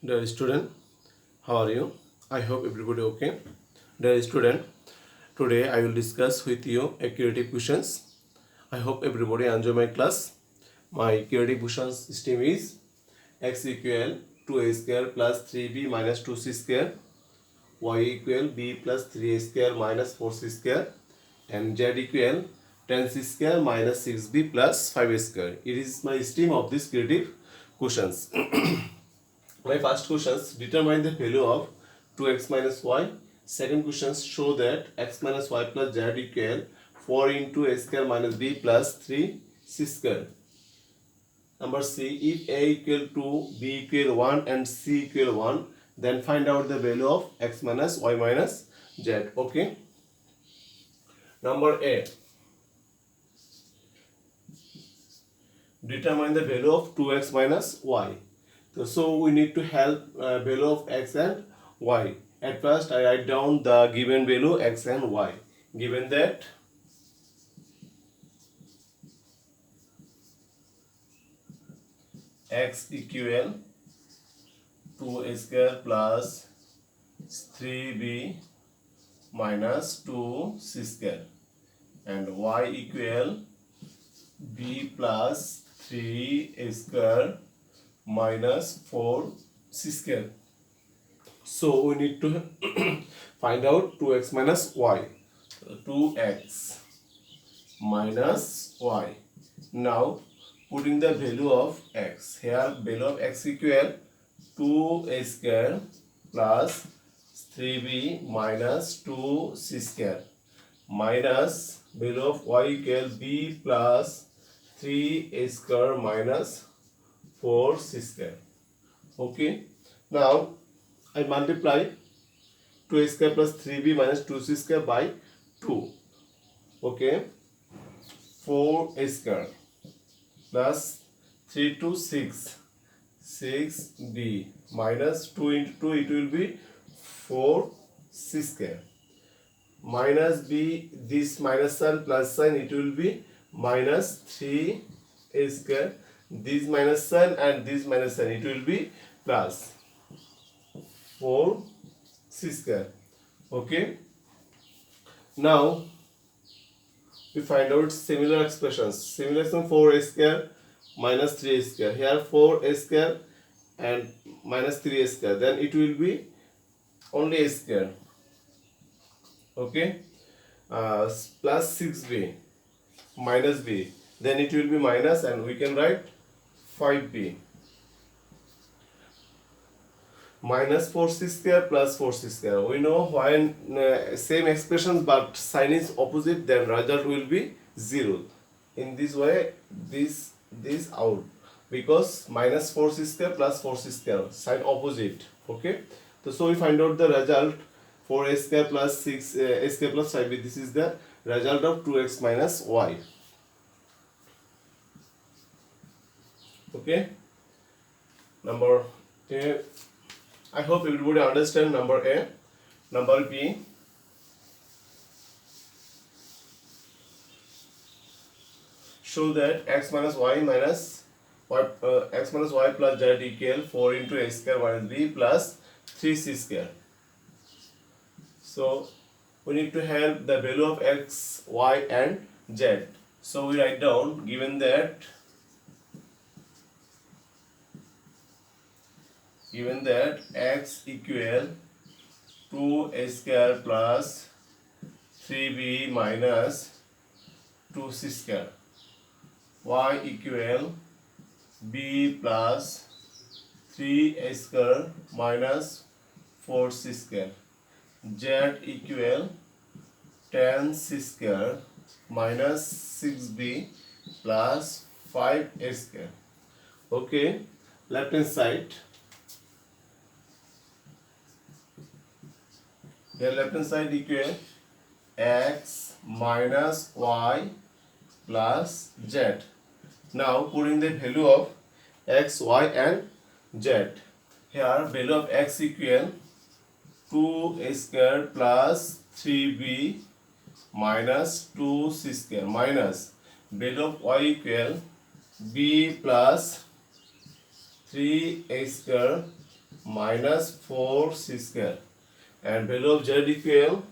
Dear student, how are you? I hope everybody okay. Dear student, today I will discuss with you a creative questions. I hope everybody enjoy my class. My creative questions system is x equal 2a square plus 3b minus 2c square, y equal b plus 3a square minus 4c square, and z equal 10c square minus 6b plus 5a square. It is my stream of these creative questions. My first questions determine the value of 2x minus y. Second questions show that x minus y plus z equal 4 into a square minus b plus 3c square. Number C, if a equal 2, b equal 1 and c equal 1, then find out the value of x minus y minus z. Okay. Number A, determine the value of 2x minus y. So we need to help value of x and y. At first I write down the given value x and y. Given that x equal 2a square plus 3b minus 2c square and y equal b plus 3a square minus 4c square. So we need to find out 2x minus y. 2x minus y. Now putting the value of x. Here value of x equal 2a square plus 3b minus 2c square minus value of y equal b plus 3a square minus 4c square. Okay. Now I multiply 2a square plus 3b minus 2c square by 2. Okay. 4a square plus 3 to 6. 6b minus 2 into 2, it will be 4c square. Minus b, this minus sign plus sign, it will be minus 3a square. This minus sign and this minus sign, it will be plus 4c square. Okay. Now we find out similar expressions. Similar expression 4a square minus 3a square. Here 4a square and minus 3a square. Then it will be only a square. Okay. Plus 6b minus b. Then it will be minus and we can write 5b. Minus 4c square plus 4c square. We know when same expressions but sign is opposite, then result will be 0. In this way, this out, because minus 4c square plus 4c square sign opposite. Okay. So we find out the result 4a square plus 6a square plus 5b. This is the result of 2x minus y. Okay. Number A. I hope everybody understand number A. Number B. Show that x minus y minus x minus y plus z equal 4 into a square minus b plus 3c square. So we need to have the value of x, y and z. So we write down, given that x equal 2a square plus 3b minus 2c square, y equal b plus 3a square minus 4c square, z equal 10c square minus 6b plus 5a square. Okay, left hand side. The left hand side equal x minus y plus z. Now putting the value of x, y and z. Here value of x equal 2a square plus 3b minus 2c square minus value of y equal b plus 3a square minus 4c square, and value of z equal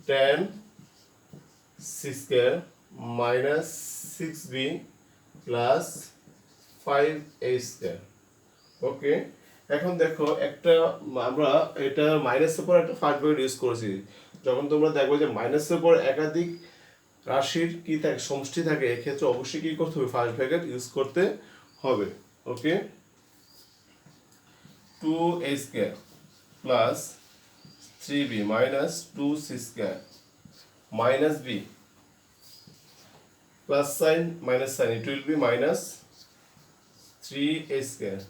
10c square minus 6b plus 5a square. ওকে, এখন দেখো একটা আমরা এটা মাইনাসের পর একটা first bracket use করেছি। যখন তোমরা দেখো যে মাইনাসের পর একাধিক রাশির কি থাকে, সমষ্টি থাকে, এক্ষেত্রে অবশ্যই কি করতে হবে, ফার্স্ট ব্র্যাকেট ইউজ করতে হবে। ওকে, 2a square plus 3b minus 2c square minus b plus sign minus sign, it will be minus 3a square,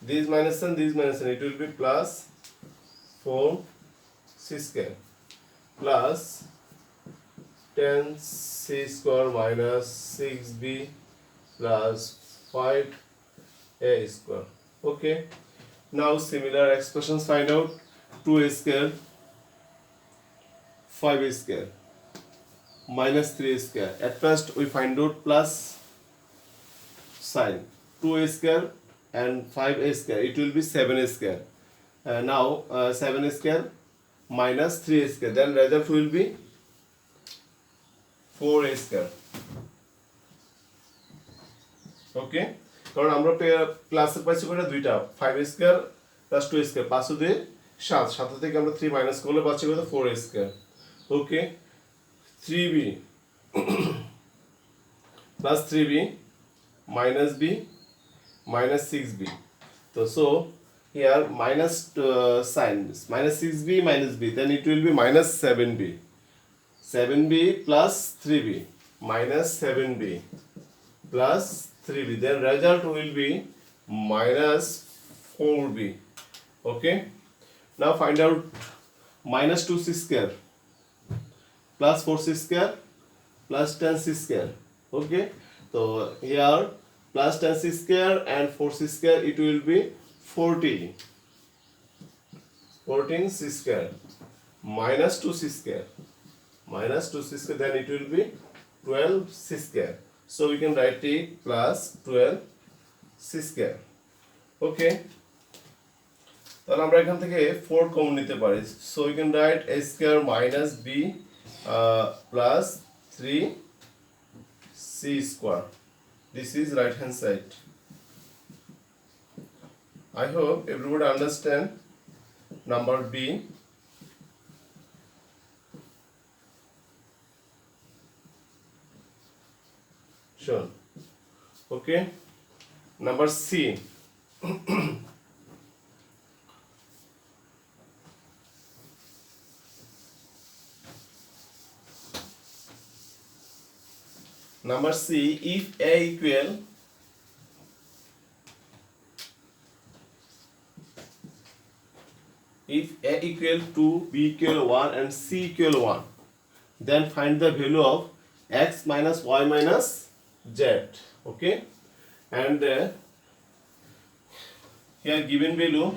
this minus sign, it will be plus 4c square plus 10c square minus 6b plus 5a square. Okay, now similar expressions find out. 2a square, 5a square minus 3a square. At first we find out plus sign, 2a square and 5a square, it will be 7a square. Now 7a square minus 3a square, then result will be 4a square. ওকে, কারণ আমরা ক্লাসের পাইছি কয়টা, দুইটা, 5a square plus 2a square, 5 দিয়ে 7, 7 থেকে আমরা 3 minus করলে পাচ্ছি কত, 4a square. Okay, 3b plus 3b minus b minus 6b. So here minus sign, minus 6b minus b, then it will be minus 7b. 7b plus 3b minus 7b plus 3b, then result will be minus 4b. Okay, now find out minus 2c square plus 4c square plus 10c square. Okay, so here plus 10c square and 4c square, it will be 14c square minus 2c square, then it will be 12c square. So we can write it plus 12c square. Okay, তাহলে আমরা এখান থেকে 4 common নিতে পারি। So we can write a square minus b plus 3c square. This is right hand side. I hope everybody understand number b. Sure. Okay, number c. Number C, if A equal to B equal 1 and C equal 1, then find the value of x minus y minus z. Okay, and here given value,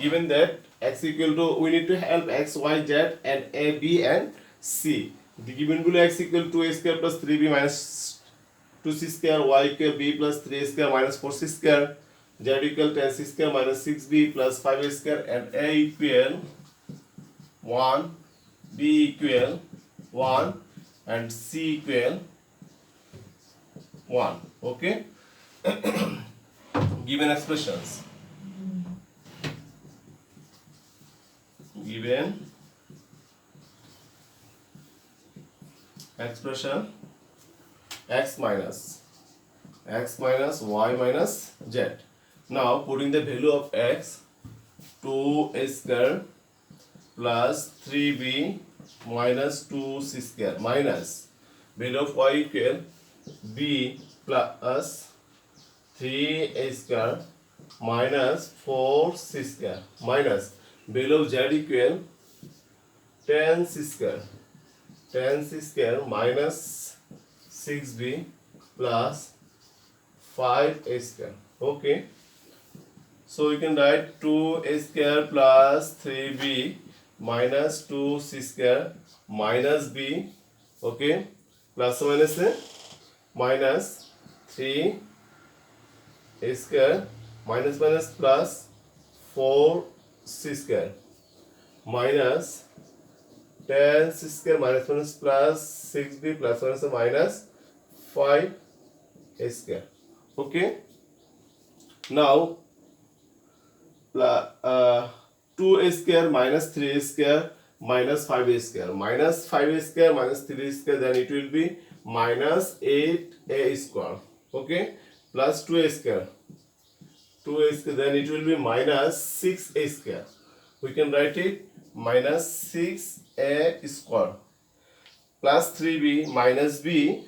given that x equal to, we need to help x, y, z and a, b and c. The given value x equal to a square plus 3b minus 2c square, y equal b plus 3a square minus 4c square, z equal 10c square minus 6b plus 5a square, and a equal 1, b equal 1 and c equal 1. Okay, given expressions, given expression x minus y minus z. Now putting the value of x, 2a square plus 3b minus 2c square minus value of y equal b plus 3a square minus 4c square minus value of z equal 10c square minus 6b plus 5a square. Okay, so we can write 2a square plus 3b minus 2c square minus b. Okay, plus minus a minus 3a square minus minus plus 4c square minus 10c square minus minus plus 6b plus minus minus 5a square. Okay. Now 2a square minus 3a square minus 5a square minus 5a square minus 3a square, then it will be minus 8a square. Okay, plus 2a square then it will be minus 6a square. We can write it minus 6a square plus 3b minus b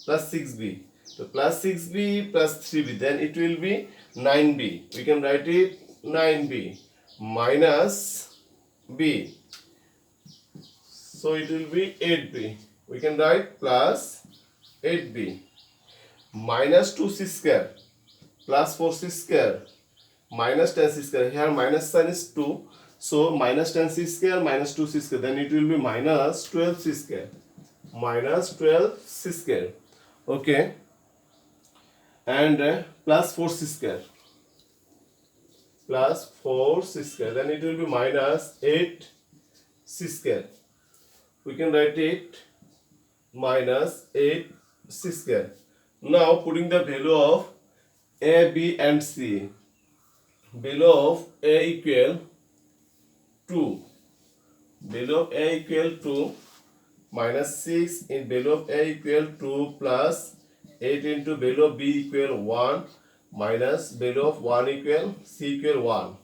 plus 6b. So plus 6b plus 3b, then it will be 9b. We can write it 9b minus b. So it will be 8b. We can write plus 8b minus 2c square plus 4c square minus 10c square. Here minus sign is 2. So minus 10c square minus 2c square, then it will be minus 12c square. Minus 12c square. Okay. And plus 4c square. Plus 4c square. Then it will be minus 8c square. We can write it minus 8c square. Now putting the value of a, b and c. Value of a equal 2. Value of a equal 2 minus 6 in value of a equal 2 plus 8 into value of b equal 1 minus value of 1 equal c equal 1.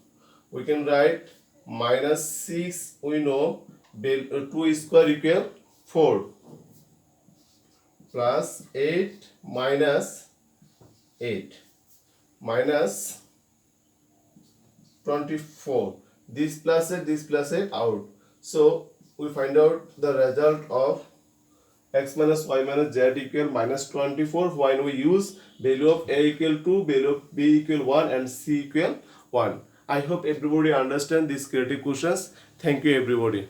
We can write minus 6, we know 2 square equal 4 plus 8 minus 8 minus 24. This plus it out. So we find out the result of x minus y minus z equal minus 24 when we use value of a equal 2, value of b equal 1 and c equal 1. I hope everybody understand these creative questions. Thank you everybody.